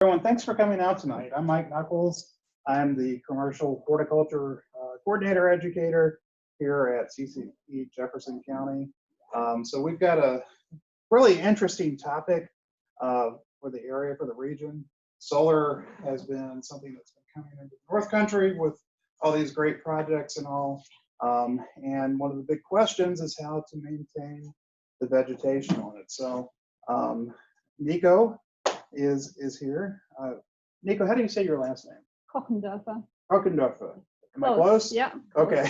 Everyone, thanks for coming out tonight. I'm Mike Knuckles. I'm the commercial horticulture coordinator educator here at CCE Jefferson County. So we've got a really interesting topic for the area, for the region. Solar has been something that's been coming into the North Country with all these great projects and all. And one of the big questions is how to maintain the vegetation on it. So Niko is here. Niko, how do you say your last name? Kochendoerfer. Kochendoerfer. Am I close? Yeah. Okay.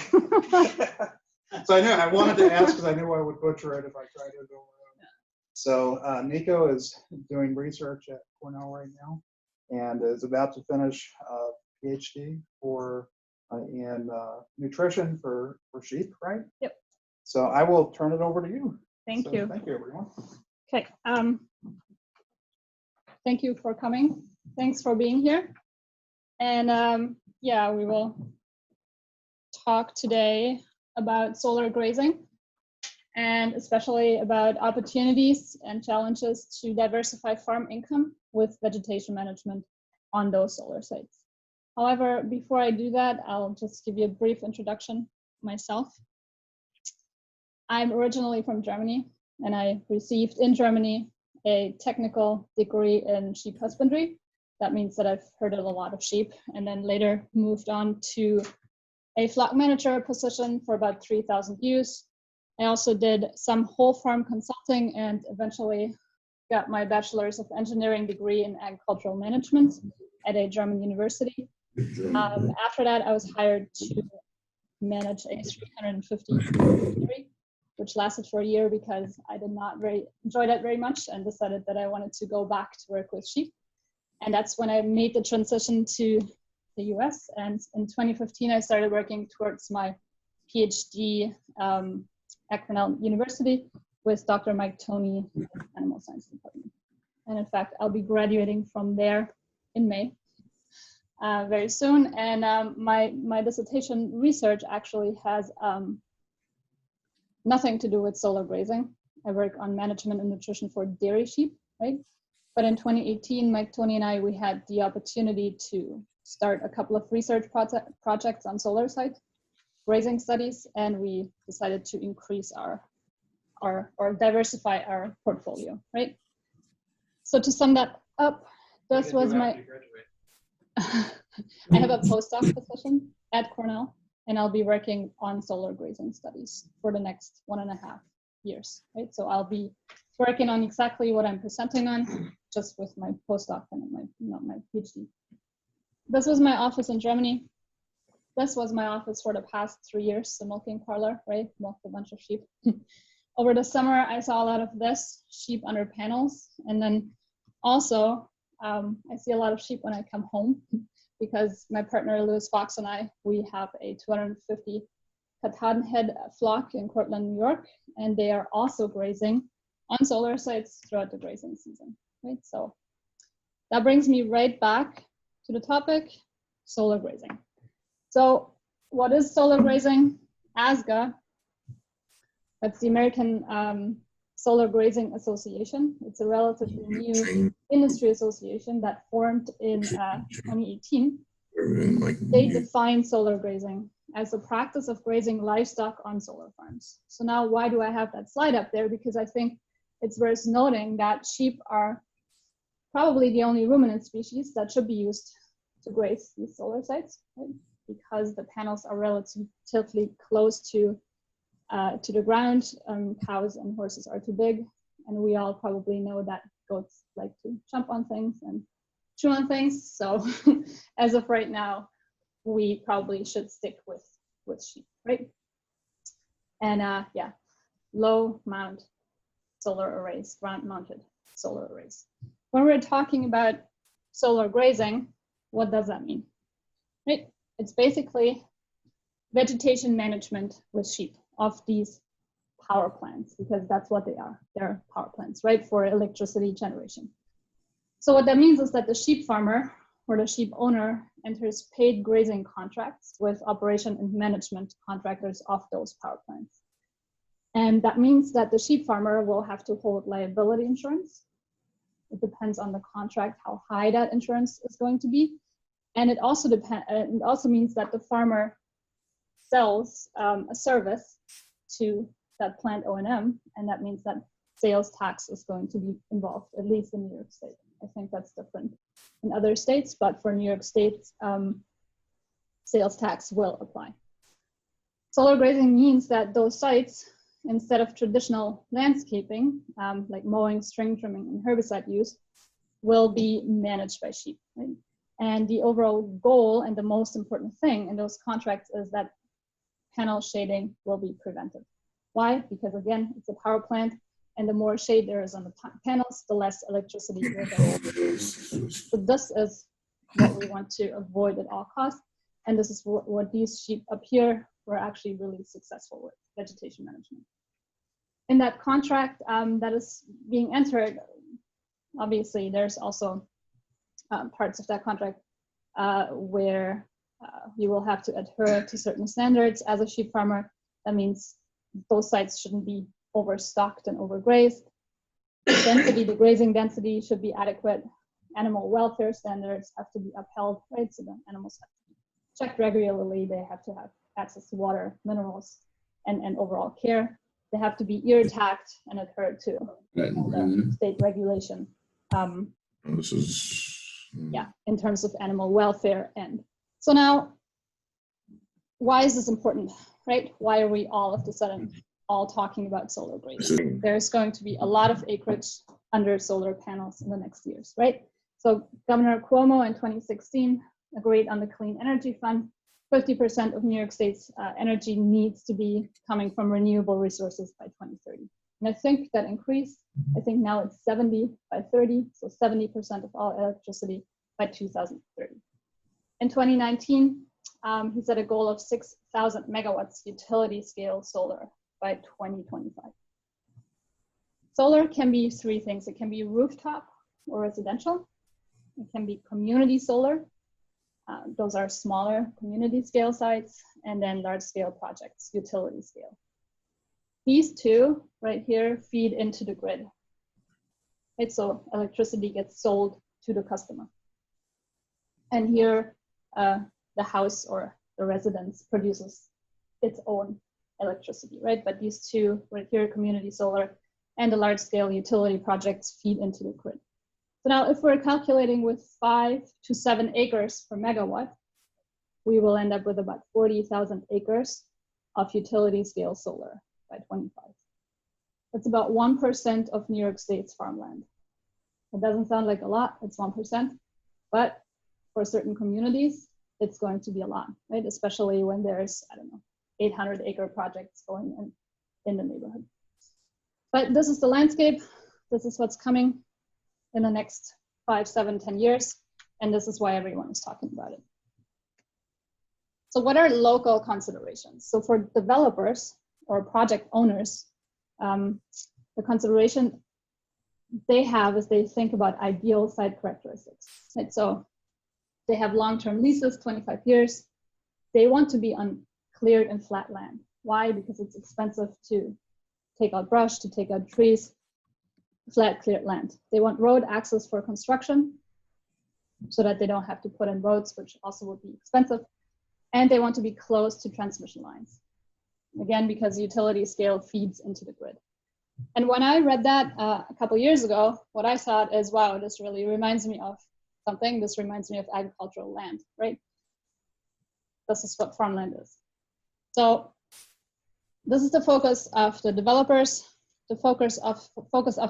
So I wanted to ask because I knew I would butcher it if I tried to go around. So Niko is doing research at Cornell right now and is about to finish a PhD in nutrition for sheep, right? Yep. So I will turn it over to you. Thank you. Thank you, everyone. Okay. Thank you for coming. Thanks for being here. And yeah, we will talk today about solar grazing and especially about opportunities and challenges to diversify farm income with vegetation management on those solar sites. However, before I do that, I'll just give you a brief introduction myself. I'm originally from Germany, and I received in Germany a technical degree in sheep husbandry. That means that I've herded a lot of sheep, and then later moved on to a flock manager position for about 3,000 ewes. I also did some whole farm consulting and eventually got my bachelor's of engineering degree in agricultural management at a German university. After that, I was hired to manage a 350 degree, which lasted for a year because I did not enjoy that very much and decided that I wanted to go back to work with sheep. And that's when I made the transition to the US. And in 2015, I started working towards my PhD at Cornell University with Dr. Mike Toney in the Animal Science Department. And in fact, I'll be graduating from there in May very soon. And my dissertation research actually has nothing to do with solar grazing. I work on management and nutrition for dairy sheep, right? But in 2018, Mike Toney and I, we had the opportunity to start a couple of research projects on solar site grazing studies, and we decided to increase or diversify our portfolio, right? So to sum that up, this was my, I have a postdoc position at Cornell, and I'll be working on solar grazing studies for the next 1.5 years, right? So I'll be working on exactly what I'm presenting on, just with my postdoc and not my PhD. This was my office in Germany. This was my office for the past 3 years, the milking parlor, right? Milked a bunch of sheep. Over the summer, I saw a lot of this, sheep under panels. And then also, I see a lot of sheep when I come home because my partner, Lewis Fox, and I, we have a 250 Katahdin head flock in Cortland, New York, and they are also grazing on solar sites throughout the grazing season, right? So that brings me right back to the topic, solar grazing. So what is solar grazing? ASGA, that's the American Solar Grazing Association. It's a relatively new industry association that formed in 2018. They define solar grazing as the practice of grazing livestock on solar farms. So now why do I have that slide up there? Because I think it's worth noting that sheep are probably the only ruminant species that should be used to graze these solar sites, right? Because the panels are relatively close to the ground. Cows and horses are too big, and we all probably know that goats like to jump on things and chew on things. So as of right now, we probably should stick with sheep, right? And yeah, low mount solar arrays, ground mounted solar arrays. When we're talking about solar grazing, what does that mean? Right? It's basically vegetation management with sheep of these power plants, because that's what they are. They're power plants, right, for electricity generation. So what that means is that the sheep farmer or the sheep owner enters paid grazing contracts with operation and management contractors of those power plants. And that means that the sheep farmer will have to hold liability insurance It depends on the contract, how high that insurance is going to be. And it also means that the farmer sells a service to that plant O&M, and that means that sales tax is going to be involved, at least in New York State. I think that's different in other states, but for New York State, sales tax will apply. Solar grazing means that those sites, instead of traditional landscaping, like mowing, string trimming, and herbicide use, will be managed by sheep. Right? And the overall goal and the most important thing in those contracts is that panel shading will be prevented. Why? Because again, it's a power plant, and the more shade there is on the panels, the less electricity will go. So this is what we want to avoid at all costs. And this is what these sheep up here were actually really successful with, vegetation management. In that contract that is being entered, obviously there's also parts of that contract where you will have to adhere to certain standards as a sheep farmer. That means those sites shouldn't be overstocked and overgrazed. The grazing density should be adequate. Animal welfare standards have to be upheld, right? So the animals have to be checked regularly. They have to have access to water, minerals, and overall care. They have to be ear tagged and adhere to the state regulation. This is yeah, in terms of animal welfare. And so now, why is this important, right? Why are we all of a sudden all talking about solar grazing? There's going to be a lot of acreage under solar panels in the next years, right? So Governor Cuomo in 2016 agreed on the Clean Energy Fund. 50% of New York State's energy needs to be coming from renewable resources by 2030. And I think that increased. I think now it's 70 by 30, so 70% of all electricity by 2030. In 2019, he set a goal of 6,000 megawatts utility scale solar by 2025. Solar can be three things. It can be rooftop or residential. It can be community solar. Those are smaller community scale sites, and then large scale projects, utility scale. These two right here feed into the grid. Right? So electricity gets sold to the customer. And here, the house or the residence produces its own electricity, right? But these two right here, community solar and the large scale utility projects, feed into the grid. So now if we're calculating with 5 to 7 acres per megawatt, we will end up with about 40,000 acres of utility scale solar by 25. That's about 1% of New York State's farmland. It doesn't sound like a lot, it's 1%, but for certain communities, it's going to be a lot, right? Especially when there's, I don't know, 800-acre projects going in the neighborhood. But this is the landscape. This is what's coming in the next 5, 7, 10 years. And this is why everyone is talking about it. So what are local considerations? So for developers or project owners, the consideration they have is they think about ideal site characteristics. Right? So they have long-term leases, 25 years. They want to be on cleared and flat land. Why? Because it's expensive to take out brush, to take out trees, flat cleared land. They want road access for construction so that they don't have to put in roads, which also would be expensive. And they want to be close to transmission lines. Again, because utility scale feeds into the grid. And when I read that a couple years ago, what I thought is, wow, this really reminds me of something. This reminds me of agricultural land, right? This is what farmland is. So this is the focus of the developers, the focus of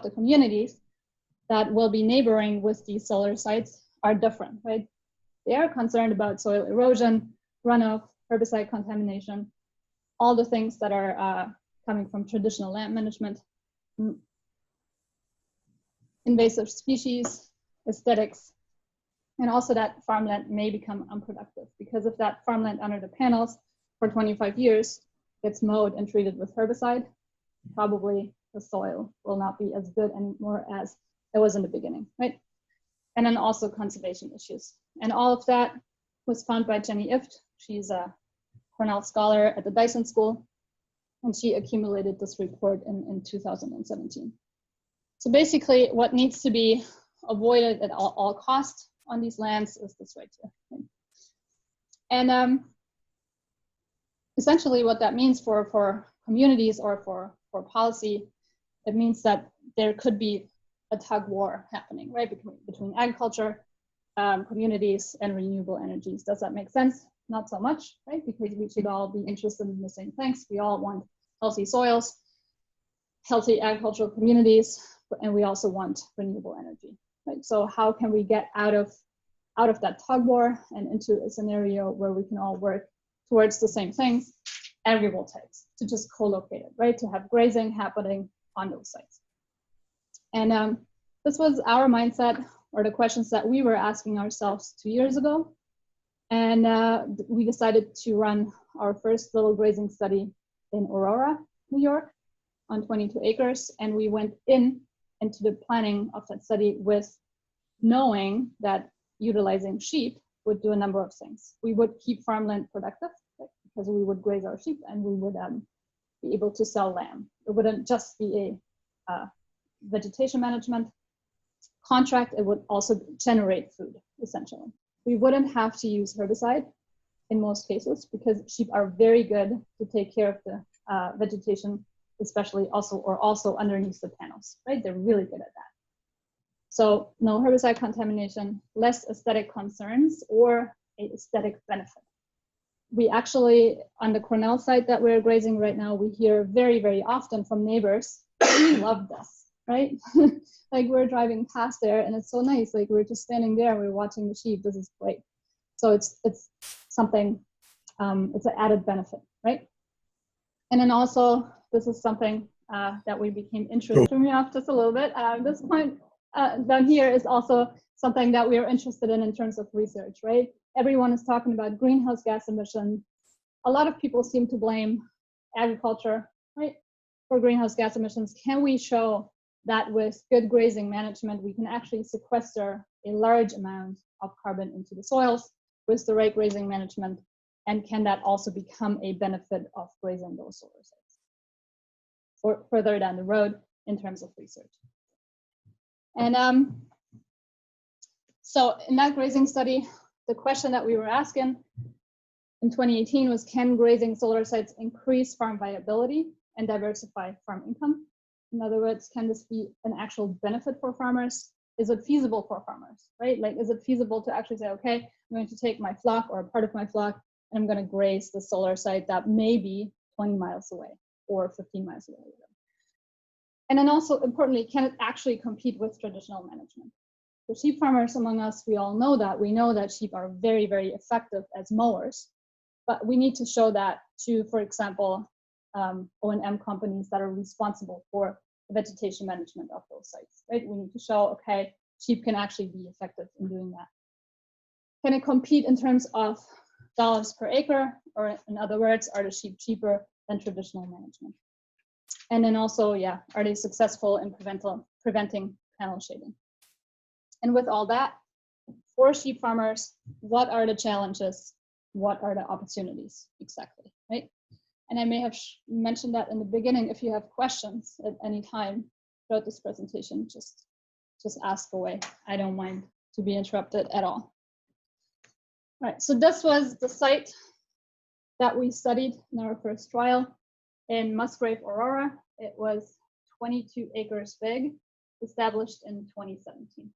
the communities that will be neighboring with these solar sites are different, right? They are concerned about soil erosion, runoff, herbicide contamination, all the things that are coming from traditional land management, invasive species, aesthetics, and also that farmland may become unproductive because if that farmland under the panels for 25 years gets mowed and treated with herbicide, probably the soil will not be as good anymore as it was in the beginning, right? And then also conservation issues. And all of that was found by Jenny Ift. She's a Cornell scholar at the Dyson School, and she accumulated this report in 2017. So basically what needs to be avoid it at all costs on these lands is this right here. And essentially what that means for communities or for policy, it means that there could be a tug war happening, right, between agriculture, communities, and renewable energies. Does that make sense? Not so much, right? Because we should all be interested in the same things. We all want healthy soils, healthy agricultural communities, and we also want renewable energy, right? So how can we get out of that tug war and into a scenario where we can all work towards the same things, agrivoltaics, to just co-locate it, right? To have grazing happening on those sites. And this was our mindset, or the questions that we were asking ourselves 2 years ago. And we decided to run our first little grazing study in Aurora, New York, on 22 acres. And we went into the planning of that study with knowing that utilizing sheep would do a number of things. We would keep farmland productive, right, because we would graze our sheep, and we would be able to sell lamb. It wouldn't just be a vegetation management contract, it would also generate food, essentially. We wouldn't have to use herbicide in most cases because sheep are very good to take care of the vegetation, especially also underneath the panels, right? They're really good at that. So no herbicide contamination, less aesthetic concerns, or an aesthetic benefit. We actually, on the Cornell site that we're grazing right now, we hear very, very often from neighbors, we love this, right? Like we're driving past there and it's so nice. Like we're just standing there, we're watching the sheep, this is great. So it's something, it's an added benefit, right? And then also, this is something that we became interested in. Threw me off just a little bit. This point down here is also something that we are interested in terms of research, right? Everyone is talking about greenhouse gas emissions. A lot of people seem to blame agriculture, right, for greenhouse gas emissions. Can we show that with good grazing management, we can actually sequester a large amount of carbon into the soils with the right grazing management? And can that also become a benefit of grazing those solar sites or further down the road in terms of research? And so in that grazing study, the question that we were asking in 2018 was, can grazing solar sites increase farm viability and diversify farm income? In other words, can this be an actual benefit for farmers? Is it feasible for farmers, right? Like, is it feasible to actually say, okay, I'm going to take my flock or a part of my flock and I'm going to graze the solar site that may be 20 miles away or 15 miles away. And then also importantly, can it actually compete with traditional management? For sheep farmers among us, we all know that. We know that sheep are very, very effective as mowers, but we need to show that to, for example, O&M companies that are responsible for the vegetation management of those sites, right? We need to show, okay, sheep can actually be effective in doing that. Can it compete in terms of dollars per acre, or in other words, are the sheep cheaper than traditional management? And then also, yeah, are they successful in preventing panel shading? And with all that, for sheep farmers, what are the challenges? What are the opportunities exactly, right? And I may have mentioned that in the beginning. If you have questions at any time throughout this presentation, just ask away. I don't mind to be interrupted at all. All right, so this was the site that we studied in our first trial in Musgrave, Aurora. It was 22 acres big, established in 2017.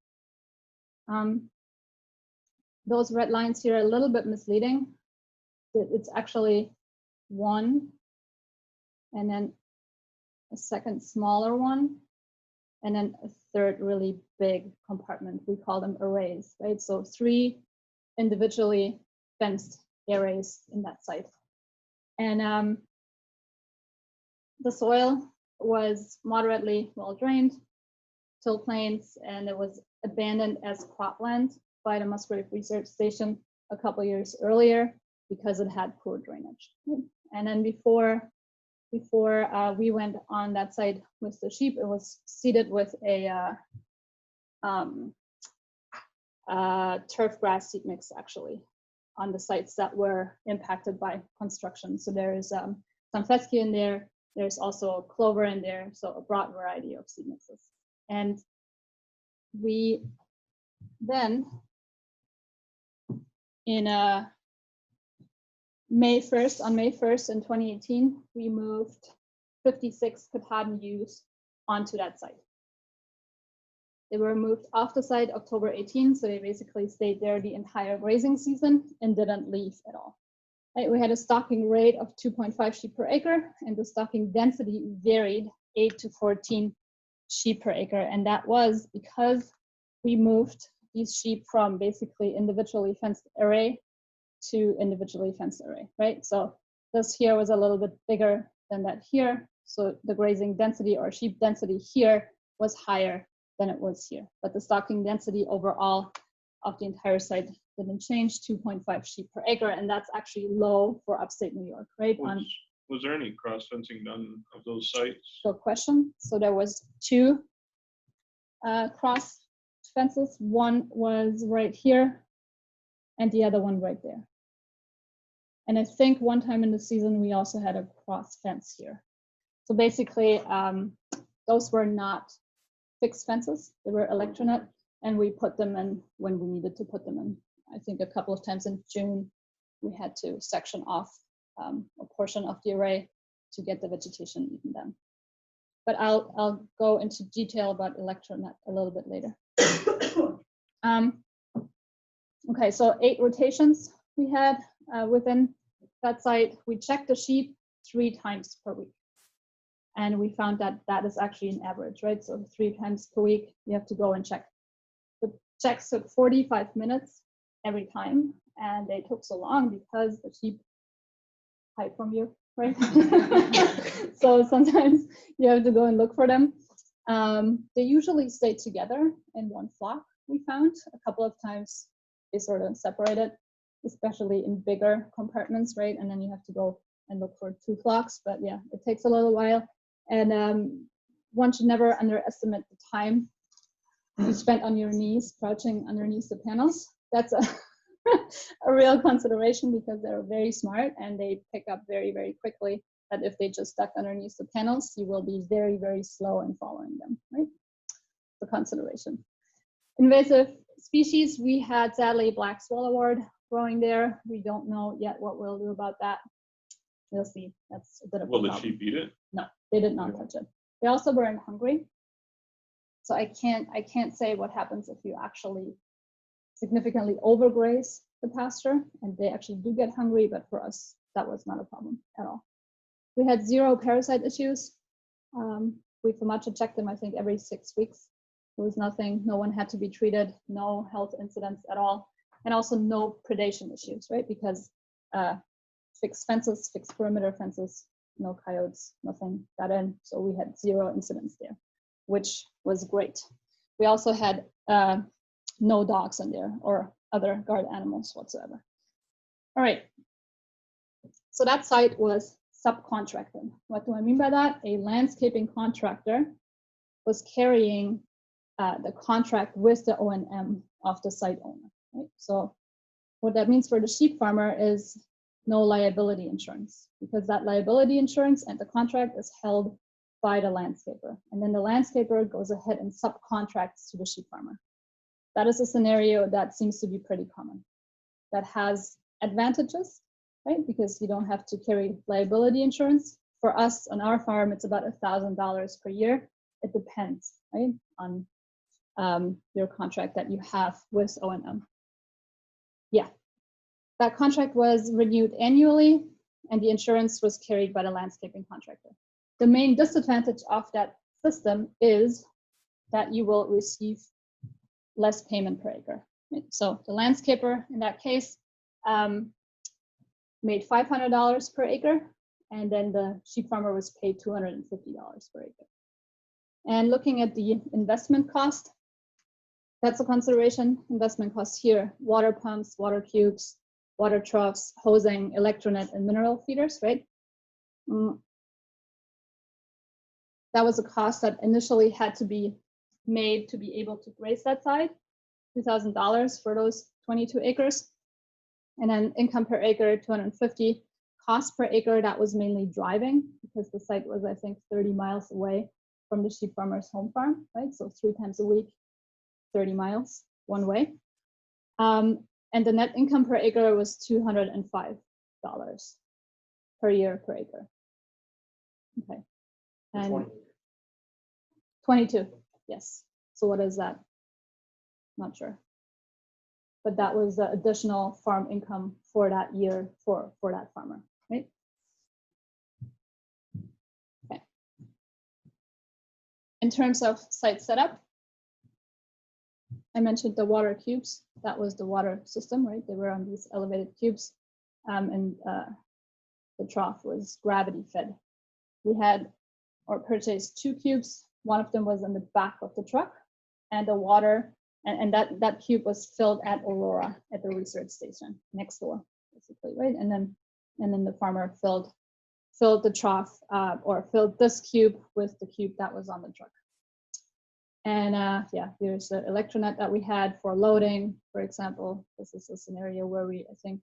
Those red lines here are a little bit misleading. It's actually one, and then a second smaller one, and then a third really big compartment. We call them arrays, right? So 3 individually fenced arrays in that site. And the soil was moderately well drained, till plains, and it was abandoned as cropland by the Musgrave Research Station a couple years earlier because it had poor drainage. And then before we went on that site with the sheep, it was seeded with a turf grass seed mix, actually, on the sites that were impacted by construction. So there is some fescue in there. There's also clover in there, so a broad variety of seed mixes. And we then, in May 1st in 2018, we moved 56 Katahdin ewes onto that site. They were moved off the site October 18, so they basically stayed there the entire grazing season and didn't leave at all. Right, we had a stocking rate of 2.5 sheep per acre, and the stocking density varied 8 to 14 sheep per acre, and that was because we moved these sheep from basically individually fenced array to individually fenced array, right? So this here was a little bit bigger than that here, so the grazing density or sheep density here was higher than it was here, but the stocking density overall of the entire site didn't change, 2.5 sheep per acre, and that's actually low for upstate New York, right? Was there any cross fencing done of those sites? Good question. So there was 2 cross fences. One was right here, and the other one right there. And I think one time in the season we also had a cross fence here. So basically, those were not fixed fences; they were electronet, and we put them in when we needed to put them in. I think a couple of times in June, we had to section off a portion of the array to get the vegetation even done. But I'll go into detail about electronet a little bit later. Okay, so 8 rotations we had within that site. We checked the sheep 3 times per week. And we found that that is actually an average, right? So 3 times per week, you have to go and check. The checks took 45 minutes every time, and they took so long because the sheep hide from you, right? So sometimes you have to go and look for them. They usually stay together in one flock, we found. A couple of times they sort of separated, especially in bigger compartments, right? And then you have to go and look for 2 flocks, but yeah, it takes a little while. And one should never underestimate the time you spent on your knees, crouching underneath the panels. That's a real consideration because they're very smart and they pick up very, very quickly that if they just stuck underneath the panels, you will be very, very slow in following them, right? The consideration. Invasive species, we had sadly black swallowwort growing there. We don't know yet what we'll do about that. We'll see. That's a bit of a problem. Will the sheep eat it? No, they did not touch it. They also weren't hungry. So I can't say what happens if you actually significantly overgraze the pasture, and they actually do get hungry, but for us, that was not a problem at all. We had 0 parasite issues. We FOMACHA checked them, I think, every 6 weeks. There was nothing, no one had to be treated, no health incidents at all, and also no predation issues, right? Because fixed fences, fixed perimeter fences, no coyotes, nothing got in. So we had 0 incidents there, which was great. We also had no dogs in there or other guard animals whatsoever. All right. So that site was subcontracted. What do I mean by that? A landscaping contractor was carrying the contract with the O&M of the site owner. Right? So what that means for the sheep farmer is no liability insurance, because that liability insurance and the contract is held by the landscaper. And then the landscaper goes ahead and subcontracts to the sheep farmer. That is a scenario that seems to be pretty common. That has advantages, right? Because you don't have to carry liability insurance. For us on our farm, it's about $1,000 per year. It depends, right, on your contract that you have with O&M. Yeah, that contract was renewed annually, and the insurance was carried by the landscaping contractor. The main disadvantage of that system is that you will receive less payment per acre. Right? So the landscaper, in that case, made $500 per acre, and then the sheep farmer was paid $250 per acre. And looking at the investment cost, that's a consideration. Investment costs here: water pumps, water cubes, water troughs, hosing, electronet, and mineral feeders, right? That was a cost that initially had to be made to be able to graze that site, $2,000 for those 22 acres. And then income per acre, $250. Cost per acre, that was mainly driving, because the site was, I think, 30 miles away from the sheep farmer's home farm, right? So 3 times a week, 30 miles one way. And the net income per acre was $205 per year per acre. Okay. And 22, yes. So what is that? Not sure. But that was the additional farm income for that year for that farmer, right? Okay. In terms of site setup, I mentioned the water cubes. That was the water system, right? They were on these elevated cubes, and the trough was gravity fed. We had or purchased 2 cubes. One of them was in the back of the truck, and the water, and that cube was filled at Aurora at the research station next door, basically, right? And then the farmer filled the trough or filled this cube with the cube that was on the truck. And yeah, here's the electronet that we had for loading, for example. This is a scenario where we, I think,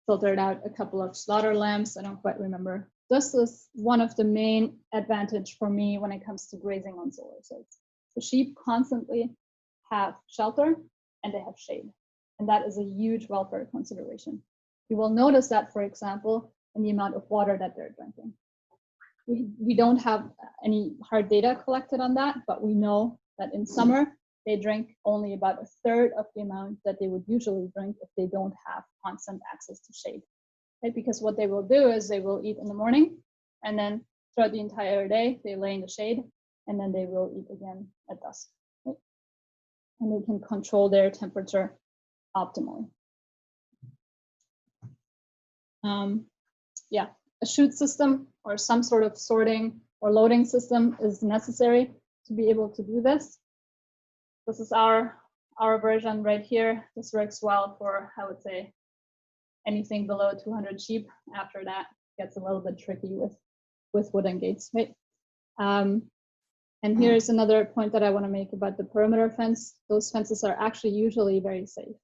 filtered out a couple of slaughter lambs. I don't quite remember. This is one of the main advantage for me when it comes to grazing on solar sites. The sheep constantly have shelter and they have shade. And that is a huge welfare consideration. You will notice that, for example, in the amount of water that they're drinking. We don't have any hard data collected on that, but we know that in summer, they drink only about 1/3 of the amount that they would usually drink if they don't have constant access to shade. Right? Because what they will do is they will eat in the morning, and then throughout the entire day, they lay in the shade, and then they will eat again at dusk. Right? And they can control their temperature optimally. Yeah, a chute system or some sort of sorting or loading system is necessary to be able to do this. This is our version right here. This works well for, I would say, anything below 200 sheep. After that, it gets a little bit tricky with wooden gates, right? And here's another point that I want to make about the perimeter fence. Those fences are actually usually very safe.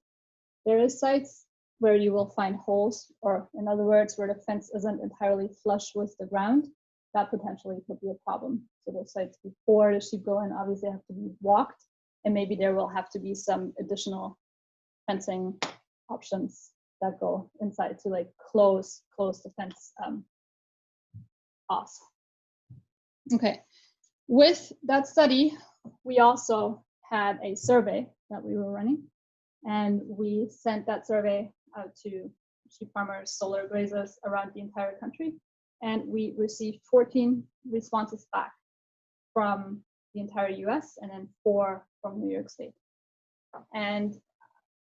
There is sites where you will find holes, or in other words, where the fence isn't entirely flush with the ground. That potentially could be a problem. So those sites before the sheep go in obviously have to be walked, and maybe there will have to be some additional fencing options that go inside to like close the fence off. Okay, with that study, we also had a survey that we were running, and we sent that survey out to sheep farmers, solar grazers around the entire country, and we received 14 responses back from the entire US and then 4 from New York State. And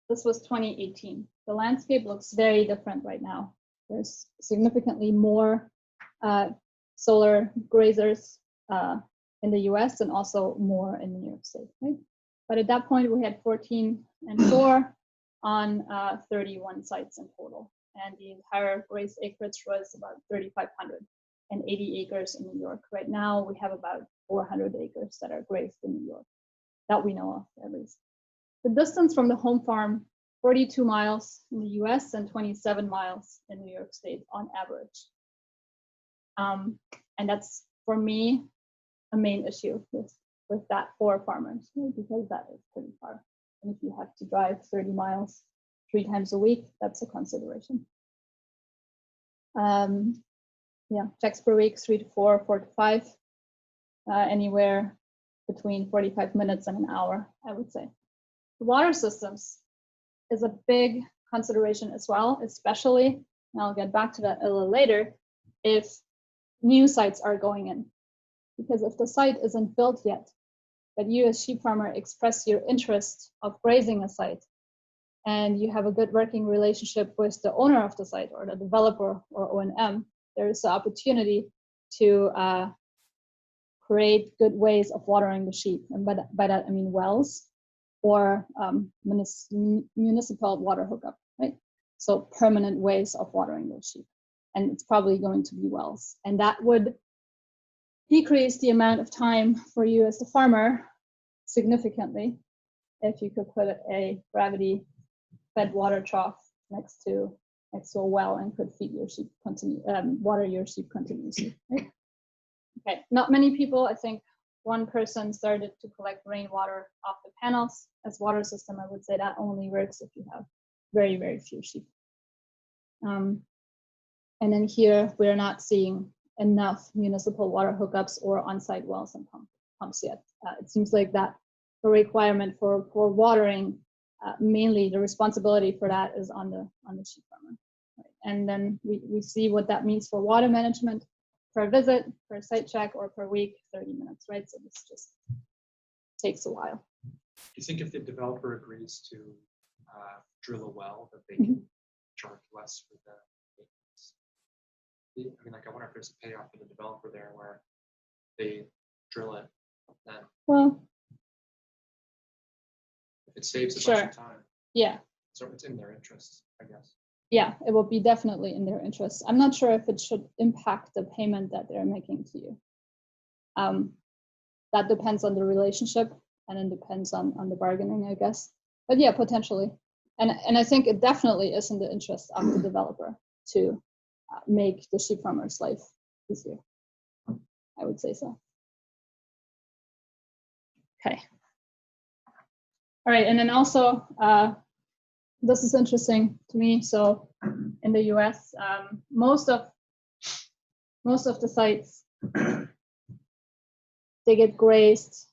this was 2018. The landscape looks very different right now. There's significantly more solar grazers in the US and also more in New York State, right? But at that point, we had 14 and 4 on 31 sites in total. And the entire grazed acreage was about 3,500 and 80 acres in New York. Right now, we have about 400 acres that are grazed in New York, that we know of at least. The distance from the home farm, 42 miles in the US and 27 miles in New York State on average. And that's, for me, a main issue with that for farmers, because that is pretty far. And if you have to drive 30 miles 3 times a week, that's a consideration. Yeah, checks per week, 3 to 4, 4 to 5, anywhere between 45 minutes and an hour, I would say. The water systems is a big consideration as well, especially, and I'll get back to that a little later, if new sites are going in. Because if the site isn't built yet, but you as sheep farmer express your interest of grazing a site, and you have a good working relationship with the owner of the site or the developer or O&M, there is the opportunity to create good ways of watering the sheep. And by that, I mean wells or municipal water hookup, right? So permanent ways of watering those sheep. And it's probably going to be wells. And that would decrease the amount of time for you as the farmer significantly if you could put a gravity fed water trough next to a well and could feed your sheep water your sheep continuously, right? Okay, not many people, I think one person started to collect rainwater off the panels as water system, I would say that only works if you have very, very few sheep. And then here, we're not seeing enough municipal water hookups or on-site wells and pumps yet. It seems like that the requirement for watering, mainly the responsibility for that is on the sheep farmer. Right? And then we see what that means for water management per visit, per site check, or per week, 30 minutes, right? So this just takes a while. Do you think if the developer agrees to drill a well, that they can charge less for the maintenance? I mean, like, I wonder if there's a payoff for the developer there where they drill it, then Well, if it saves a Sure. bunch of time, yeah. so it's in their interest, I guess. Yeah, it will be definitely in their interest. I'm not sure if it should impact the payment that they're making to you. That depends on the relationship, and it depends on the bargaining, I guess. But yeah, potentially. And I think it definitely is in the interest of the developer to make the sheep farmer's life easier. I would say so. Okay. All right, and then also, this is interesting to me. So in the US, most of the sites, they get grazed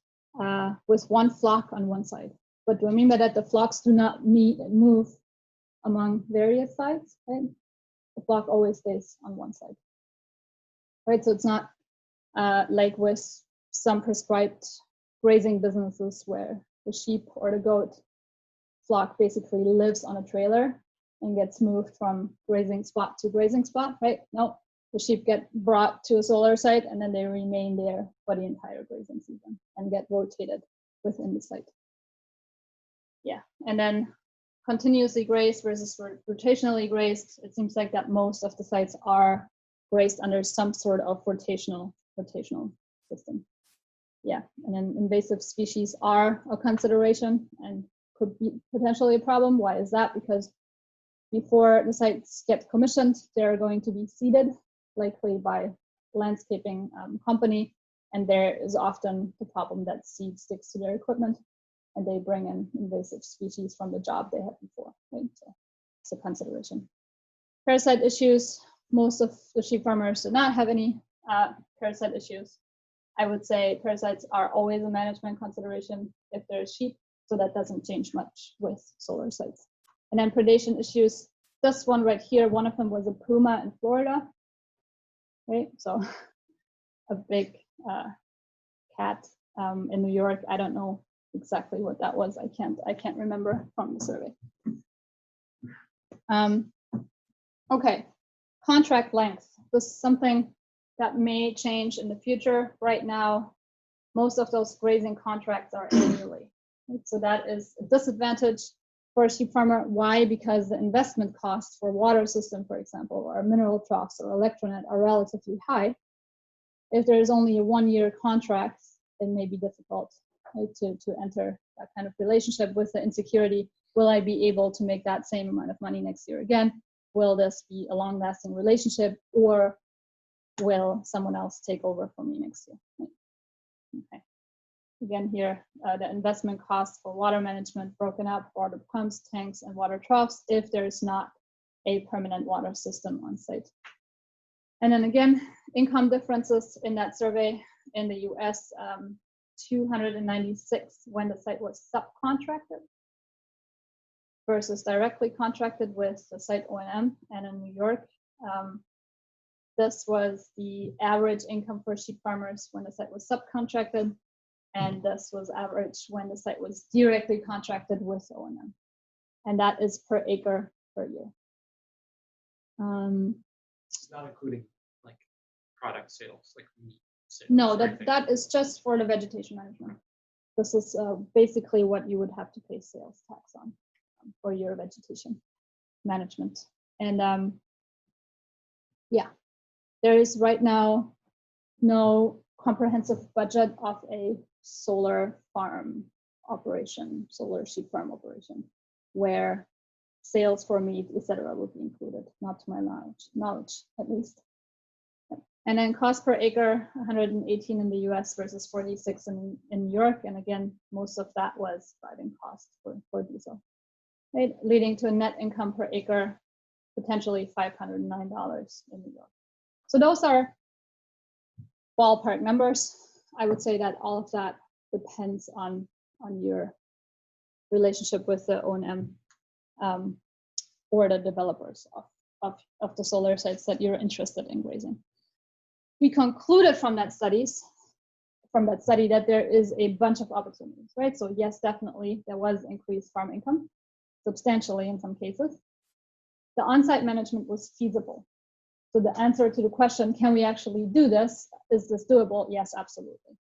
with one flock on one side. What do I mean by that? The flocks do not move among various sites, right? The flock always stays on one side, right? So it's not like with some prescribed grazing businesses where the sheep or the goat flock basically lives on a trailer and gets moved from grazing spot to grazing spot, right? No, the sheep get brought to a solar site and then they remain there for the entire grazing season and get rotated within the site. Yeah, and then continuously grazed versus rotationally grazed, it seems like that most of the sites are grazed under some sort of rotational system. Yeah, and then invasive species are a consideration and could be potentially a problem. Why is that? Because before the sites get commissioned, they're going to be seeded, likely by a landscaping company, and there is often the problem that seed sticks to their equipment, and they bring in invasive species from the job they had before, right? So it's a consideration. Parasite issues, most of the sheep farmers do not have any parasite issues. I would say parasites are always a management consideration if there's sheep, so that doesn't change much with solar sites. And then predation issues, this one right here, one of them was a puma in Florida, right? So a big cat in New York. I don't know exactly what that was. I can't remember from the survey. Okay, contract length. This is something that may change in the future. Right now, most of those grazing contracts are annually. Right? So that is a disadvantage for a sheep farmer. Why? Because the investment costs for water system, for example, or mineral troughs or electronet are relatively high. If there is only a 1-year contract, it may be difficult, right, to enter that kind of relationship with the insecurity. Will I be able to make that same amount of money next year again? Will this be a long-lasting relationship, or will someone else take over for me next year? Right. Okay. Again here, the investment costs for water management broken up, water pumps, tanks, and water troughs if there is not a permanent water system on site. And then again, income differences in that survey in the US, 296 when the site was subcontracted versus directly contracted with the site O&M. And in New York, this was the average income for sheep farmers when the site was subcontracted, and this was average when the site was directly contracted with O&M. And that is per acre per year. It's not including like product sales, like meat sales. No, or anything. that is just for the vegetation management. This is basically what you would have to pay sales tax on for your vegetation management. And yeah, there is right now no comprehensive budget of a solar farm operation, solar sheep farm operation, where sales for meat, etc., would be included. Not to my knowledge at least. And then cost per acre, 118 in the US versus 46 in New York. And again, most of that was driving cost for diesel, right? Leading to a net income per acre, potentially $509 in New York. So those are ballpark numbers. I would say that all of that depends on your relationship with the O&M or the developers of the solar sites that you're interested in grazing. We concluded from that study that there is a bunch of opportunities, right? So yes, definitely there was increased farm income, substantially in some cases. The on-site management was feasible. So the answer to the question, can we actually do this? Is this doable? Yes, absolutely.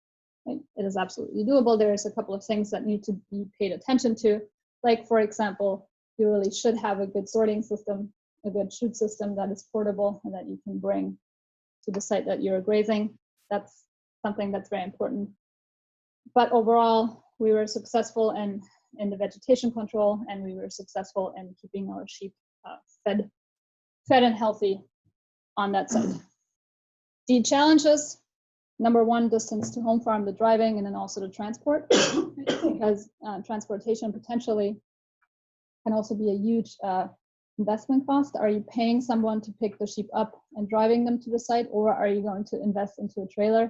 Right? It is absolutely doable. There's a couple of things that need to be paid attention to. Like, for example, you really should have a good sorting system, a good chute system that is portable and that you can bring to the site that you're grazing. That's something that's very important. But overall, we were successful in the vegetation control, and we were successful in keeping our sheep fed and healthy on that site. The challenges, number one, distance to home farm, the driving, and then also the transport, because transportation potentially can also be a huge investment cost. Are you paying someone to pick the sheep up and driving them to the site, or are you going to invest into a trailer?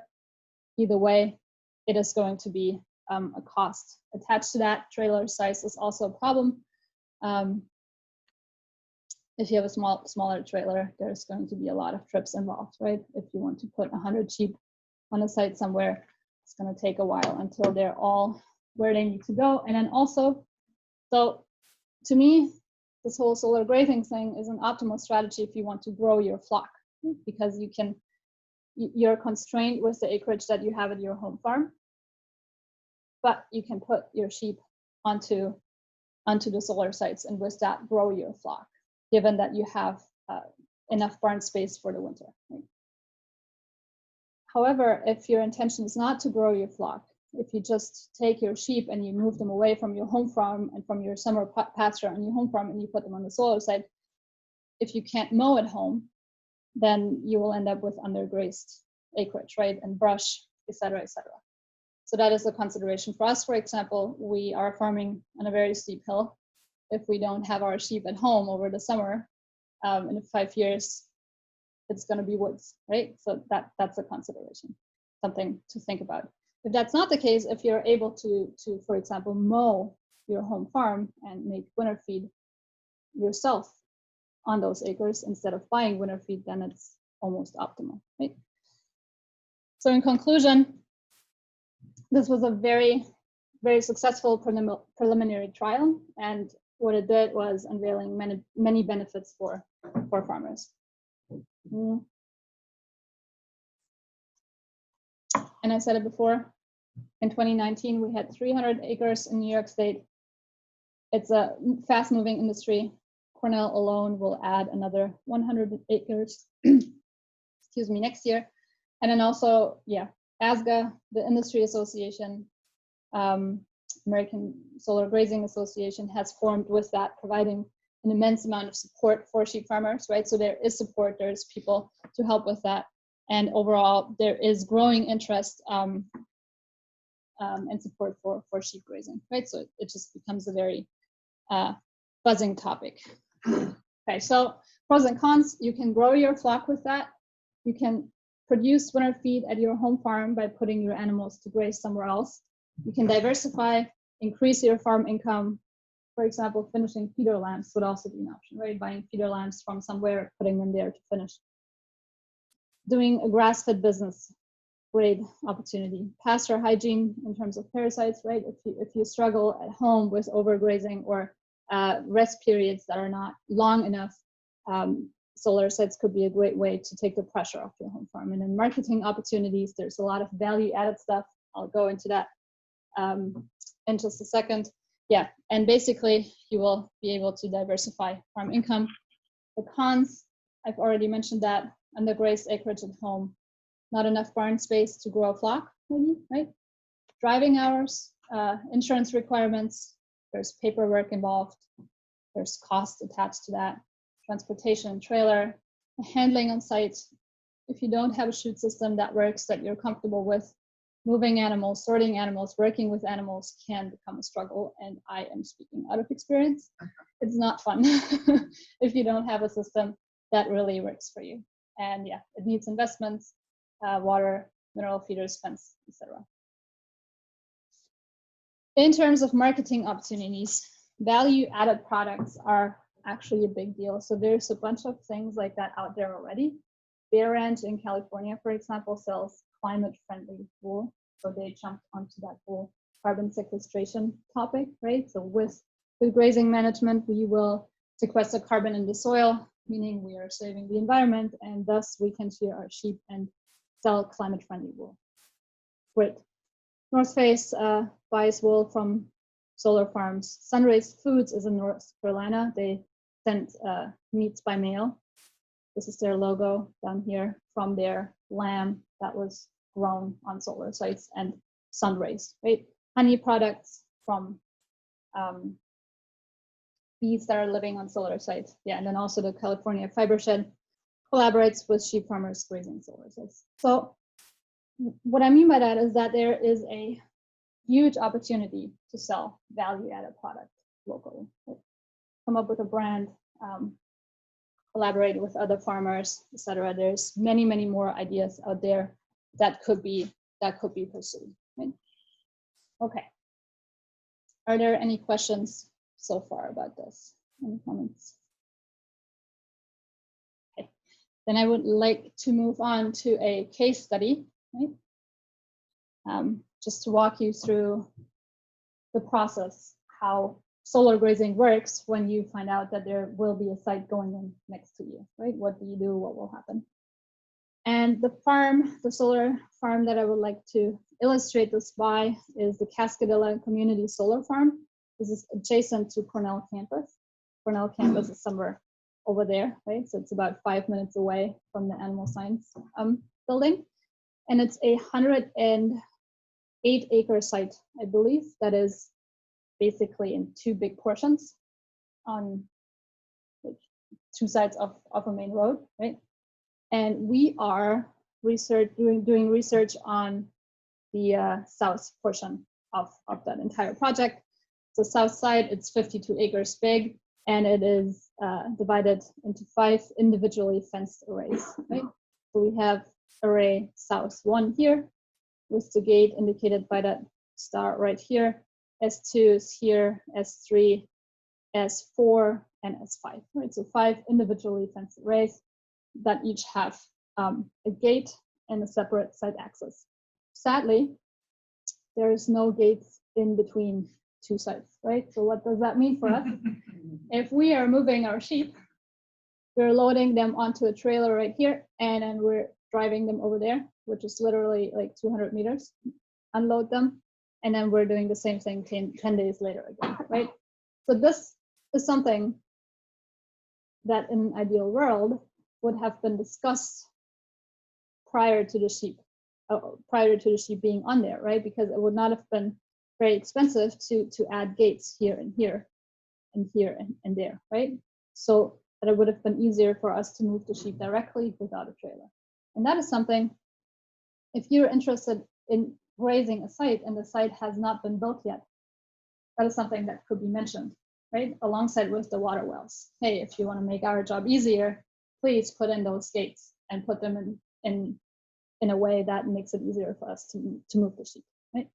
Either way, it is going to be a cost attached to that. Trailer size is also a problem. If you have a smaller trailer, there's going to be a lot of trips involved, right? If you want to put 100 sheep on a site somewhere, it's going to take a while until they're all where they need to go. And then also, so to me, this whole solar grazing thing is an optimal strategy if you want to grow your flock, because you're constrained with the acreage that you have at your home farm, but you can put your sheep onto the solar sites and with that grow your flock, given that you have enough barn space for the winter. Right? However, if your intention is not to grow your flock, if you just take your sheep and you move them away from your home farm and from your summer pasture on your home farm and you put them on the solar site, if you can't mow at home, then you will end up with undergrazed acreage, right? And brush, et cetera, et cetera. So that is a consideration for us. For example, we are farming on a very steep hill. If we don't have our sheep at home over the summer, in 5 years, it's going to be woods, right? So that's a consideration, something to think about. If that's not the case, if you're able to, for example, mow your home farm and make winter feed yourself on those acres instead of buying winter feed, then it's almost optimal, right? So in conclusion, this was a very, very successful preliminary trial, and what it did was unveiling many benefits for farmers. And I said it before, in 2019, we had 300 acres in New York State. It's a fast-moving industry. Cornell alone will add another 100 acres, excuse me, next year. And then also, yeah, ASGA, the industry association, American Solar Grazing Association, has formed with that, providing an immense amount of support for sheep farmers, right? So there is support, there's people to help with that. And overall, there is growing interest and support for sheep grazing, right? So it just becomes a very buzzing topic. Okay, so pros and cons, you can grow your flock with that. You can produce winter feed at your home farm by putting your animals to graze somewhere else. You can diversify, increase your farm income. For example, finishing feeder lambs would also be an option, right? Buying feeder lambs from somewhere, putting them there to finish. Doing a grass-fed business, great opportunity. Pasture hygiene in terms of parasites, right? If you struggle at home with overgrazing or rest periods that are not long enough, solar sites could be a great way to take the pressure off your home farm. And then marketing opportunities, there's a lot of value-added stuff. I'll go into that in just a second. Yeah, and basically you will be able to diversify farm income. The cons, I've already mentioned that, undergrazed acreage at home, not enough barn space to grow a flock, maybe, right? Driving hours, insurance requirements, there's paperwork involved, there's cost attached to that, transportation, trailer, handling on site, if you don't have a chute system that works, that you're comfortable with, moving animals, sorting animals, working with animals can become a struggle. And I am speaking out of experience. It's not fun if you don't have a system that really works for you. And yeah, it needs investments, water, mineral feeders, fence, etc. In terms of marketing opportunities, value-added products are actually a big deal. So there's a bunch of things like that out there already. Bear Ranch in California, for example, sells climate-friendly wool. So they jumped onto that whole carbon sequestration topic, right? So with grazing management, we will sequester carbon in the soil, meaning we are saving the environment, and thus we can shear our sheep and sell climate-friendly wool. Great. North Face buys wool from solar farms. Sunrays Foods is in North Carolina. They send meats by mail. This is their logo down here from their lamb that was grown on solar sites and sun rays, right? Honey products from bees that are living on solar sites. Yeah, and then also the California Fiber Shed collaborates with sheep farmers grazing solar sites. So what I mean by that is that there is a huge opportunity to sell value-added product locally. Right? Come up with a brand, collaborate with other farmers, etc. There's many, many more ideas out there that could be pursued. Right? Okay. Are there any questions so far about this? Any comments? Okay. Then I would like to move on to a case study, right? Just to walk you through the process, how solar grazing works when you find out that there will be a site going in next to you, right? What do you do? What will happen? And the farm, the solar farm that I would like to illustrate this by is the Cascadilla Community Solar Farm. This is adjacent to Cornell campus. Cornell campus is somewhere over there, right? So it's about 5 minutes away from the animal science building. And it's a 108-acre site, I believe, that is basically in 2 big portions on like 2 sides of a main road, right? And we are doing research on the south portion of that entire project. The south side, it's 52 acres big, and it is divided into 5 individually fenced arrays, right? So we have array south 1 here, with the gate indicated by that star right here. S2 is here, S3, S4, and S5, right? So 5 individually fenced arrays that each have a gate and a separate site access. Sadly, there is no gates in between 2 sites, right? So what does that mean for us? If we are moving our sheep, we're loading them onto a trailer right here, and then we're driving them over there, which is literally like 200 meters, unload them, and then we're doing the same thing 10 days later again, right? So this is something that in an ideal world would have been discussed prior to the sheep being on there, right? Because it would not have been very expensive to add gates here and here and here and there, right? So that it would have been easier for us to move the sheep directly without a trailer. And that is something, if you're interested in grazing a site and the site has not been built yet, that is something that could be mentioned, right? Alongside with the water wells. Hey, if you want to make our job easier, please put in those gates and put them in a way that makes it easier for us to move the sheep, right?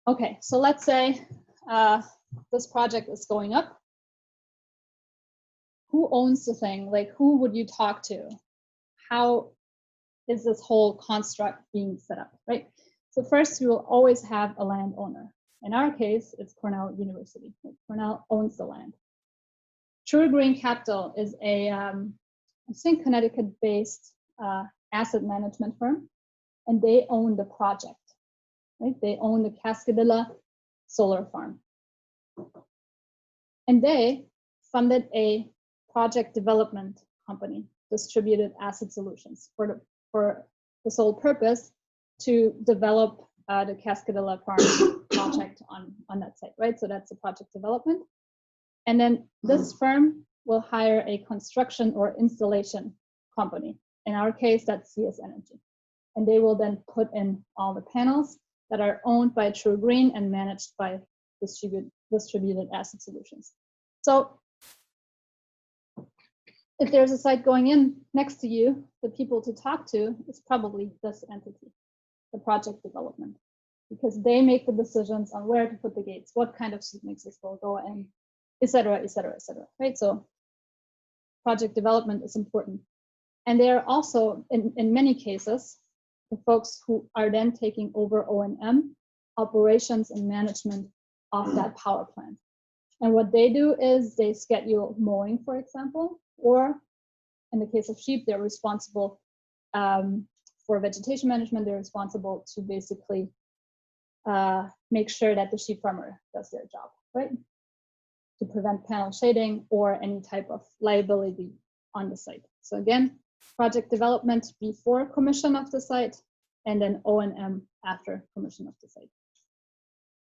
Okay, so let's say this project is going up. Who owns the thing? Like, who would you talk to? How is this whole construct being set up, right? So first, you will always have a landowner. In our case, it's Cornell University. Cornell owns the land. True Green Capital is a, I think, Connecticut-based asset management firm, and they own the project, right? They own the Cascadilla solar farm. And they funded a project development company, Distributed Asset Solutions, for the sole purpose to develop the Cascadilla farm project on that site, right? So that's the project development. And then this firm will hire a construction or installation company. In our case, that's CS Energy. And they will then put in all the panels that are owned by True Green and managed by distributed asset solutions. So if there's a site going in next to you, the people to talk to is probably this entity, the project development, because they make the decisions on where to put the gates, what kind of seed mixes will go in, et cetera, et cetera, et cetera, right? So project development is important. And they are also, in many cases, the folks who are then taking over O&M, operations and management of that power plant. And what they do is they schedule mowing, for example, or in the case of sheep, they're responsible for vegetation management. They're responsible to basically make sure that the sheep farmer does their job, right? To prevent panel shading or any type of liability on the site. So again, project development before commission of the site, and then O&M after commission of the site.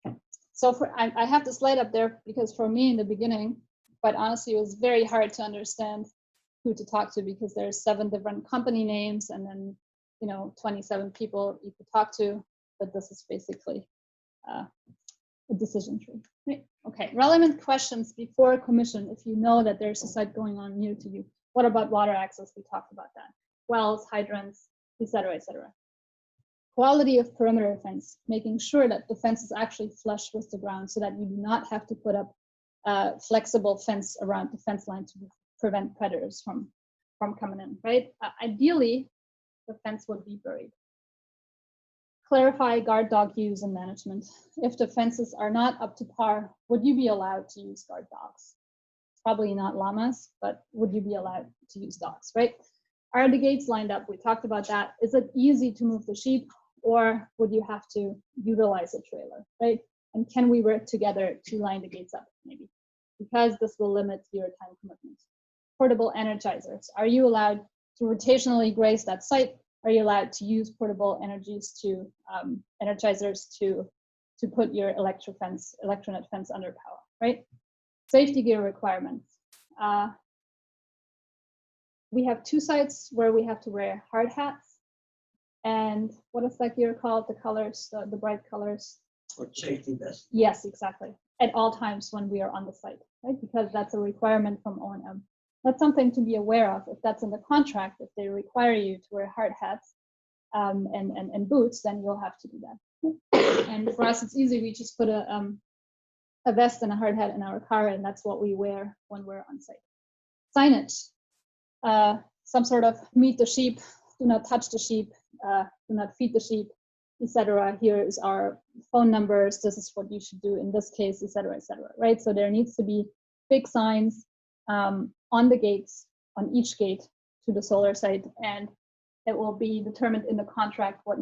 Okay. So I have the slide up there because for me in the beginning, quite honestly, it was very hard to understand who to talk to because there's 7 different company names and then 27 people you could talk to, but this is basically a decision tree. Right? Okay, relevant questions before commission if you know that there's a site going on near to you. What about water access? We talked about that. Wells, hydrants, et cetera, et cetera. Quality of perimeter fence, making sure that the fence is actually flush with the ground so that you do not have to put up a flexible fence around the fence line to prevent predators from coming in, right? Ideally, the fence would be buried. Clarify guard dog use and management. If the fences are not up to par, would you be allowed to use guard dogs? Probably not llamas, but would you be allowed to use dogs, right? Are the gates lined up? We talked about that. Is it easy to move the sheep, or would you have to utilize a trailer, right? And can we work together to line the gates up, maybe? Because this will limit your time commitment. Portable energizers. Are you allowed to rotationally graze that site? Are you allowed to use portable energizers to put your electronet fence under power, right? Safety gear requirements. We have 2 sites where we have to wear hard hats. And what is that gear called? The colors, the bright colors. Or safety vest. Yes, exactly. At all times when we are on the site, right? Because that's a requirement from O&M. That's something to be aware of. If that's in the contract, if they require you to wear hard hats and boots, then you'll have to do that. And for us, it's easy. We just put a vest and a hard hat in our car, and that's what we wear when we're on site. Signage. Some sort of meet the sheep, do not touch the sheep, do not feed the sheep, etc. Here is our phone numbers. This is what you should do in this case, etc., right? So there needs to be big signs on the gates, on each gate to the solar site, and it will be determined in the contract what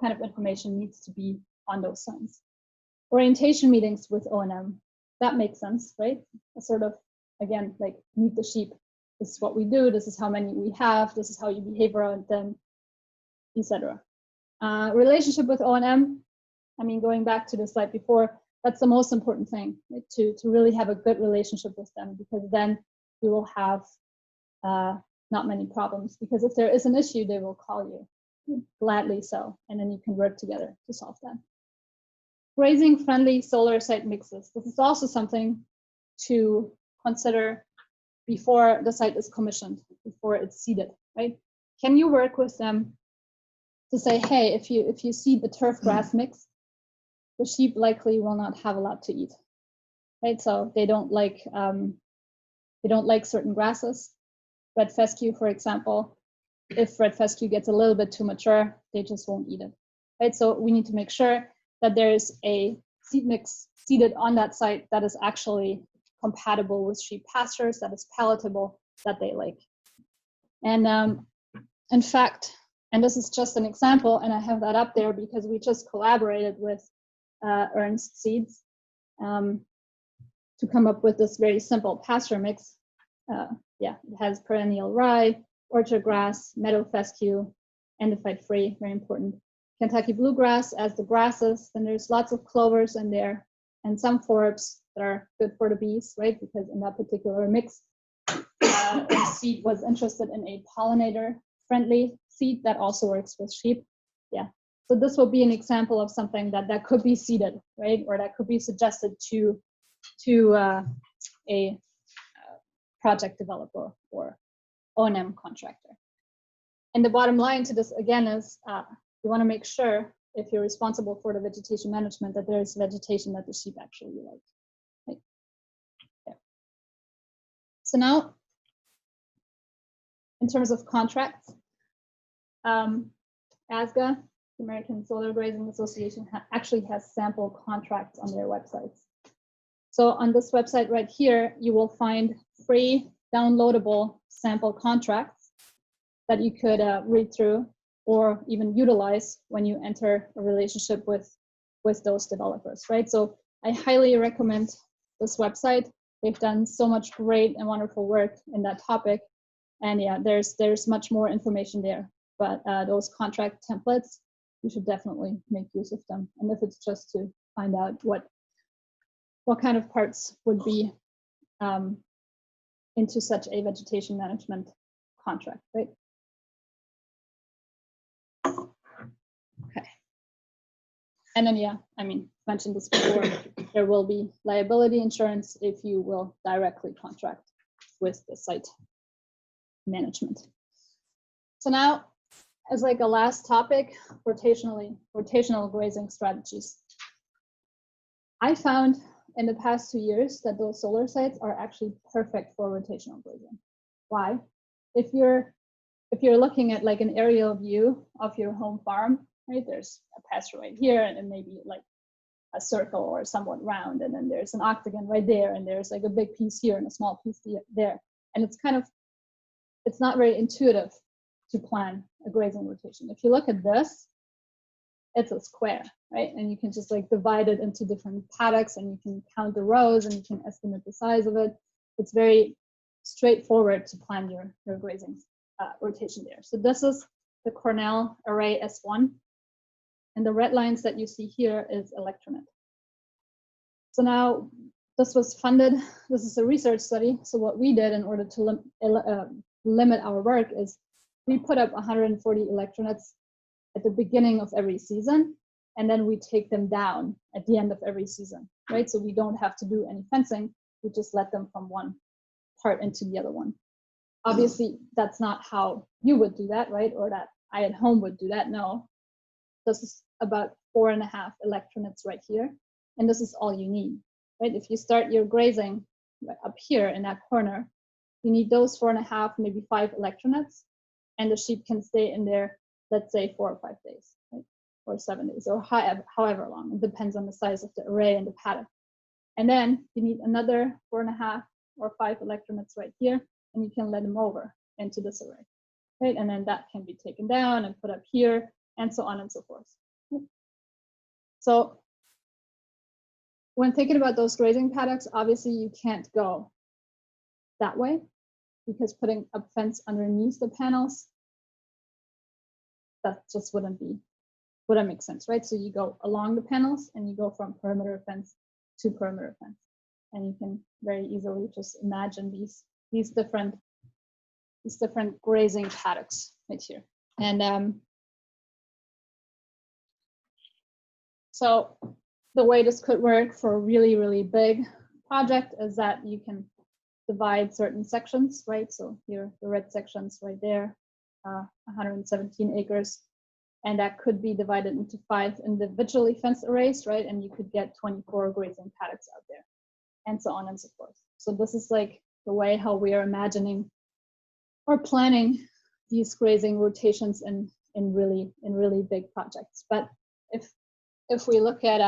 kind of information needs to be on those signs. Orientation meetings with O&M, that makes sense, right? A sort of, again, like meet the sheep. This is what we do. This is how many we have. This is how you behave around them, etc. Relationship with O&M. I mean, going back to the slide before, that's the most important thing, right? To really have a good relationship with them, because then you will have not many problems. Because if there is an issue, they will call you, gladly so, and then you can work together to solve that. Grazing friendly solar site mixes. This is also something to consider before the site is commissioned, before it's seeded, right? Can you work with them to say, hey, if you seed the turf grass mix, the sheep likely will not have a lot to eat, right? So they don't like certain grasses. Red fescue, for example, if red fescue gets a little bit too mature, they just won't eat it, right? So we need to make sure that there is a seed mix seeded on that site that is actually compatible with sheep pastures, that is palatable, that they like. And in fact, and this is just an example, and I have that up there because we just collaborated with Ernst Seeds to come up with this very simple pasture mix. Yeah, it has perennial rye, orchard grass, meadow fescue, endophyte free, very important. Kentucky bluegrass as the grasses, then there's lots of clovers in there, and some forbs that are good for the bees, right? Because in that particular mix, Seed was interested in a pollinator friendly seed that also works with sheep. Yeah. So this will be an example of something that could be seeded, right? Or that could be suggested to a project developer or O&M contractor. And the bottom line to this again is you want to make sure, if you're responsible for the vegetation management, that there's vegetation that the sheep actually like. Right? Yeah. So now, in terms of contracts, ASGA, the American Solar Grazing Association, actually has sample contracts on their websites. So on this website right here, you will find free downloadable sample contracts that you could read through or even utilize when you enter a relationship with those developers, right? So I highly recommend this website. They've done so much great and wonderful work in that topic. And yeah, there's much more information there. But those contract templates, you should definitely make use of them. And if it's just to find out what kind of parts would be into such a vegetation management contract, right? Okay. And then, yeah, I mean, mentioned this before, there will be liability insurance if you will directly contract with the site management. So now, as like a last topic, rotational grazing strategies. I found in the past 2 years that those solar sites are actually perfect for rotational grazing. Why? If you're looking at like an aerial view of your home farm, right? There's a pasture right here, and then maybe like a circle or somewhat round, and then there's an octagon right there, and there's like a big piece here and a small piece there. And it's not very intuitive to plan a grazing rotation. If you look at this, it's a square, right? And you can just like divide it into different paddocks, and you can count the rows, and you can estimate the size of it. It's very straightforward to plan your grazing rotation there. So this is the Cornell Array S1, and the red lines that you see here is electronet. So now this was funded. This is a research study. So what we did in order to limit our work is we put up 140 electronets at the beginning of every season, and then we take them down at the end of every season, right? So we don't have to do any fencing. We just let them from one part into the other one. Obviously, that's not how you would do that, right? Or that I at home would do that. No, this is about 4.5 electronets right here, and this is all you need, right? If you start your grazing up here in that corner, you need those 4.5, maybe 5 electronets, and the sheep can stay in there, let's say 4 or 5 days, right? Or 7 days, or however long. It depends on the size of the array and the paddock. And then you need another 4.5 or 5 electronets right here, and you can let them over into this array, right? And then that can be taken down and put up here, and so on and so forth. So when thinking about those grazing paddocks, obviously you can't go that way, because putting a fence underneath the panels, that just wouldn't make sense, right? So you go along the panels, and you go from perimeter fence to perimeter fence, and you can very easily just imagine these different grazing paddocks right here. And so the way this could work for a really, really big project is that you can divide certain sections, right? So here, the red sections right there, 117 acres. And that could be divided into 5 individually fenced arrays, right? And you could get 24 grazing paddocks out there, and so on and so forth. So this is like the way how we are imagining or planning these grazing rotations in really big projects. But if we look at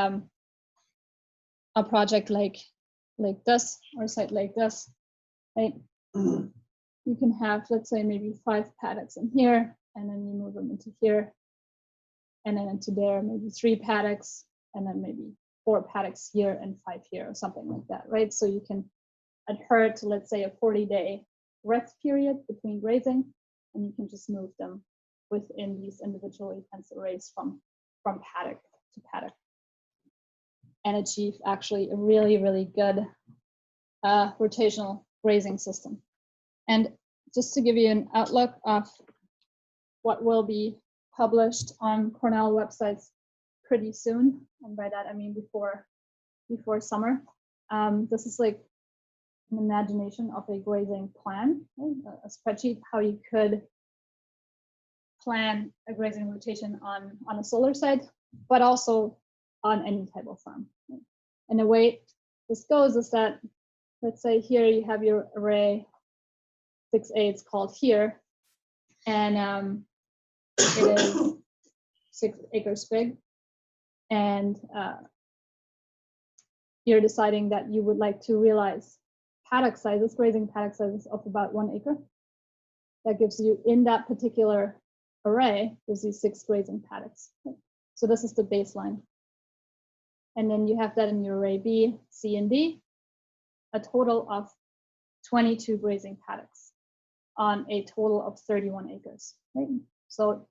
a project like this, or a site like this, right? You can have, let's say, maybe 5 paddocks in here, and then you move them into here, and then into there, maybe 3 paddocks, and then maybe 4 paddocks here and 5 here, or something like that, right? So you can adhere to, let's say, a 40-day rest period between grazing, and you can just move them within these individually fenced arrays from paddock to paddock, and achieve actually a really, really good rotational grazing system. And just to give you an outlook of what will be published on Cornell websites pretty soon. And by that, I mean before summer. This is like an imagination of a grazing plan, right? A spreadsheet, how you could plan a grazing rotation on a solar site, but also on any type of farm. Right? And the way this goes is that, let's say here you have your array 6A, it's called here, and it is 6 acres big, and you're deciding that you would like to realize paddock sizes, grazing paddock sizes of about 1 acre. That gives you, in that particular array, gives you 6 grazing paddocks. So this is the baseline. And then you have that in your array B, C, and D, a total of 22 grazing paddocks on a total of 31 acres. Right? So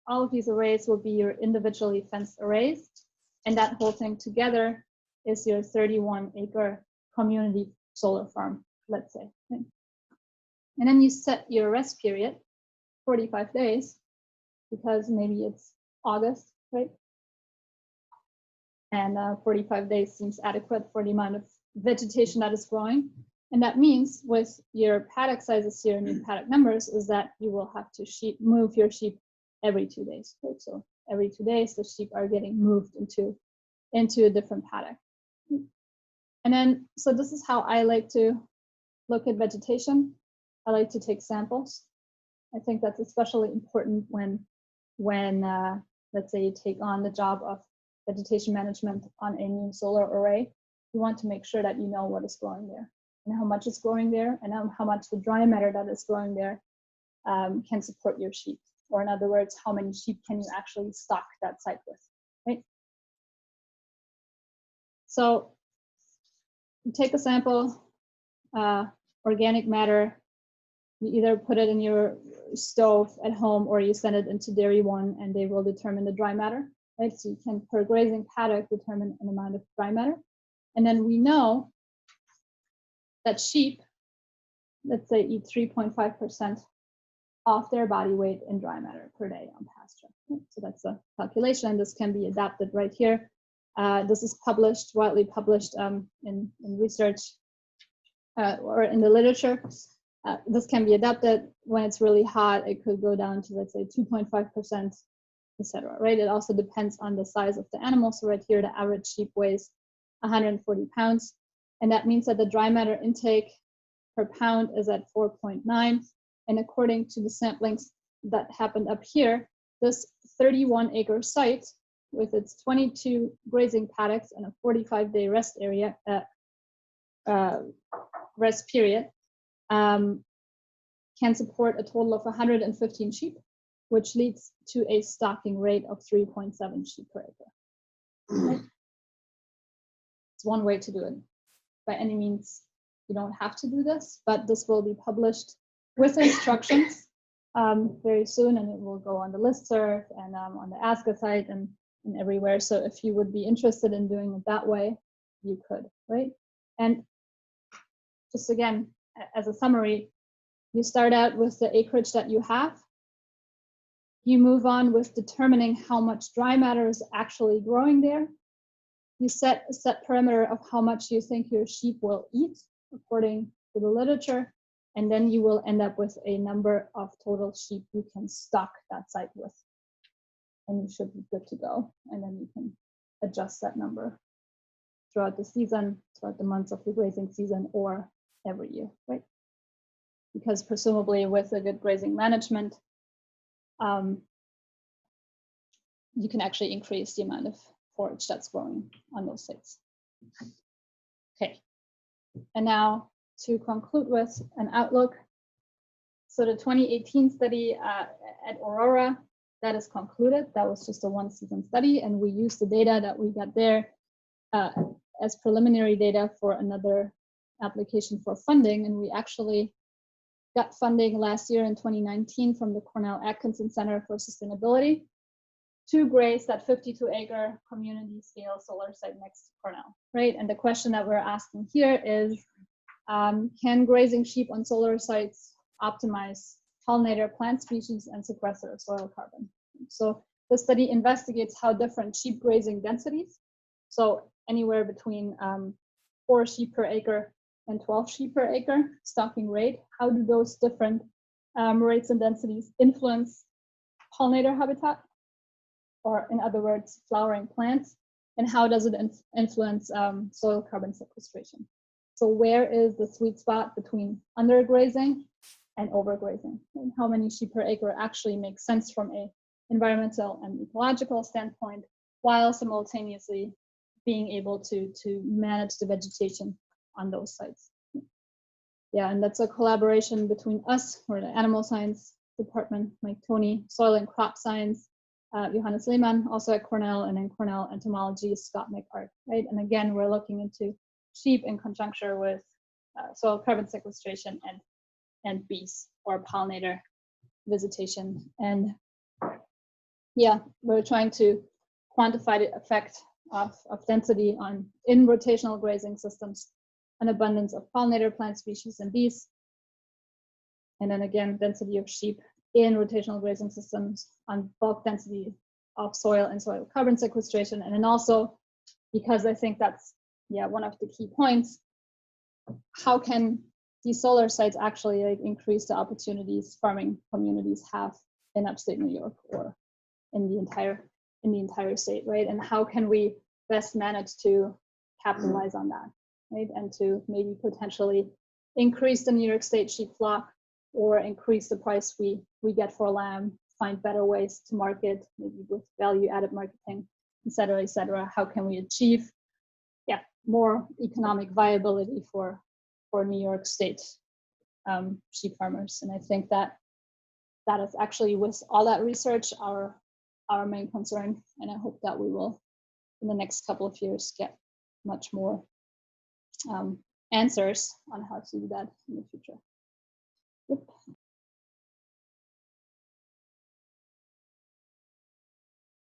all of these arrays will be your individually fenced arrays, and that whole thing together is your 31-acre community solar farm, let's say. Right? And then you set your rest period, 45 days, because maybe it's August, right? And 45 days seems adequate for the amount of vegetation that is growing. And that means with your paddock sizes here and your paddock numbers is that you will have to move your sheep every 2 days. Right? So every 2 days, the sheep are getting moved into a different paddock. And then, so this is how I like to look at vegetation. I like to take samples. I think that's especially important when let's say you take on the job of vegetation management on a new solar array. You want to make sure that you know what is growing there and how much is growing there and how much the dry matter that is growing there can support your sheep. Or in other words, how many sheep can you actually stock that site with, right? So you take a sample, organic matter, you either put it in your stove at home or you send it into Dairy One and they will determine the dry matter, right? So you can, per grazing paddock, determine an amount of dry matter. And then we know that sheep, let's say, eat 3.5% of their body weight in dry matter per day on pasture. Right? So that's a calculation. This can be adapted right here. This is published, widely published in research or in the literature. This can be adapted when it's really hot. It could go down to, let's say, 2.5%, etc. Right? It also depends on the size of the animal. So right here, the average sheep weighs 140 pounds. And that means that the dry matter intake per pound is at 4.9. And according to the samplings that happened up here, this 31-acre site with its 22 grazing paddocks and a 45-day rest area, rest period, can support a total of 115 sheep, which leads to a stocking rate of 3.7 sheep per acre. Right? It's one way to do it. By any means, you don't have to do this, but this will be published with instructions very soon, and it will go on the listserv and on the ASCA site and everywhere. So if you would be interested in doing it that way, you could, right? And just again, as a summary, you start out with the acreage that you have. You move on with determining how much dry matter is actually growing there. You set a set parameter of how much you think your sheep will eat according to the literature, and then you will end up with a number of total sheep you can stock that site with. And you should be good to go. And then you can adjust that number throughout the season, throughout the months of the grazing season, or every year, right? Because presumably with a good grazing management, you can actually increase the amount of forage that's growing on those sites. Okay, and now to conclude with an outlook. So the 2018 study at Aurora, that is concluded. That was just a one-season study, and we used the data that we got there as preliminary data for another application for funding, and we actually got funding last year in 2019 from the Cornell Atkinson Center for Sustainability to graze that 52-acre community scale solar site next to Cornell, right? And the question that we're asking here is, can grazing sheep on solar sites optimize pollinator plant species and sequester of soil carbon. So the study investigates how different sheep grazing densities, so anywhere between 4 sheep per acre and 12 sheep per acre stocking rate, how do those different rates and densities influence pollinator habitat, or in other words, flowering plants, and how does it influence soil carbon sequestration? So where is the sweet spot between undergrazing and overgrazing? And how many sheep per acre actually makes sense from a environmental and ecological standpoint, while simultaneously being able to manage the vegetation on those sites. Yeah, and that's a collaboration between us, we're the animal science department, Mike Tony, soil and crop science, Johannes Lehmann, also at Cornell, and then Cornell entomology, Scott McArt, right? And again, we're looking into sheep in conjunction with soil carbon sequestration and bees or pollinator visitation. And yeah, we're trying to quantify the effect of density in rotational grazing systems, an abundance of pollinator plant species and bees. And then again, density of sheep in rotational grazing systems on bulk density of soil and soil carbon sequestration. And then also, because I think that's one of the key points, how can these solar sites actually increase the opportunities farming communities have in upstate New York or in the entire state, right? And how can we best manage to capitalize on that, right? And to maybe potentially increase the New York State sheep flock or increase the price we get for lamb, find better ways to market, maybe with value-added marketing, et cetera, et cetera. How can we achieve more economic viability for New York State sheep farmers? And I think that is actually, with all that research, our main concern, and I hope that we will, in the next couple of years, get much more answers on how to do that in the future.